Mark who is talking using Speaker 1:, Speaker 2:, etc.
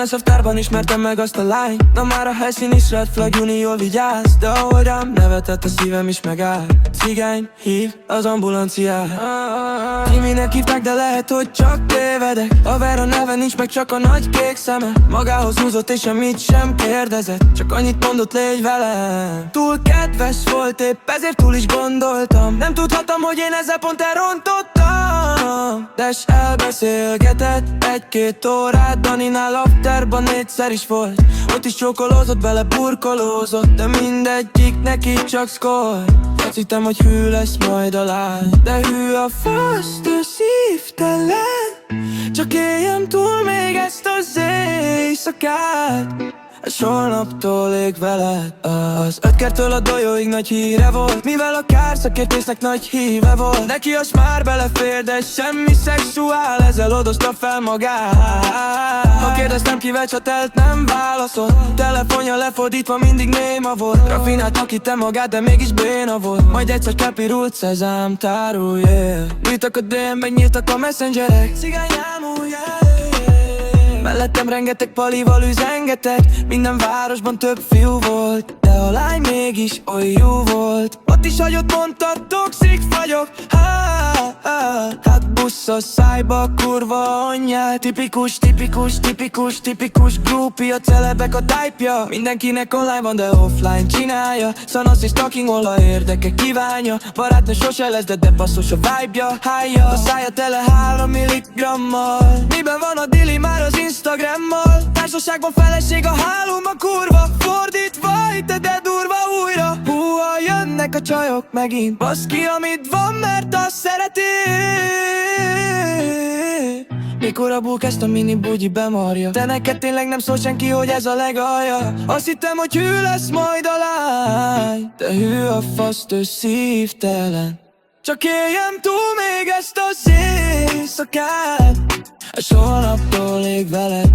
Speaker 1: a szaftárban ismertem meg azt a lány. Na már a helyszín is red flag, Juni jól vigyáz. De ahogy rám nevetett, a szívem is megáll. Cigány hív az ambulanciát. Timinek hívták, de lehet, hogy csak tévedek. A Vera neve nincs meg, csak a nagy kék szeme. Magához húzott és semmit sem kérdezett, csak annyit mondott, légy velem. Túl kedves volt, épp ezért túl is gondoltam. Nem tudhattam, hogy én ezzel pont elrontottam. De s elbeszélgetett egy-két órát. Daninál afterban 4-szer is volt. Ott is csókolózott, bele burkolózott, de mindegyik neki csak szkor. Azt hittem, hogy hű lesz majd a lány, de hű a fasz, ő szívtelen. Csak éljem túl még ezt az éjszakát, és holnaptól ég veled. Az 5 kertől a dojóig nagy híre volt, mivel a kárszakértésznek nagy híve volt. Neki az már belefér, de semmi szexuál, ezzel odozta fel magát. Ha kérdeztem kivel csatelt, nem válaszolt. Telefonja lefordítva mindig néma volt. Rafináltan hitte magát, de mégis béna volt. Majd egyszer kepirult szezám tárul, yeah. Nyíltak a DM, megnyíltak a messengerek. Cigány ámú, yeah. Mellettem rengeteg palival üzengetett. Minden városban több fiú volt, de a lány mégis oly jó volt. Ott is hagyott, mondta, toxik vagyok. Hát buszos szájba, kurva anyját. Tipikus groupie, a celebek a type-ja. Mindenkinek online van, de offline csinálja. Szanasz és stalkingol, ha érdeke kívánja. Barátnő sose lesz, de basszus a vibe-ja. Hájja, a szája tele 3 milligrammal. Miben van a dili már az Instagrammal? Társaságban feleség, a hálóban kurva. Fordítva, hitte de durva újra. Húha, jönnek a csajok megint. Basz ki, amit van, mert azt szereti. Mikor a búk ezt a mini bugyi bemarja, de neked tényleg nem szól senki, hogy ez a legalja. Azt hittem, hogy hű lesz majd a lány, de hű a faszt, ő szívtelen. Csak éljem túl még ezt az éjszakát, és holnaptól ég veled.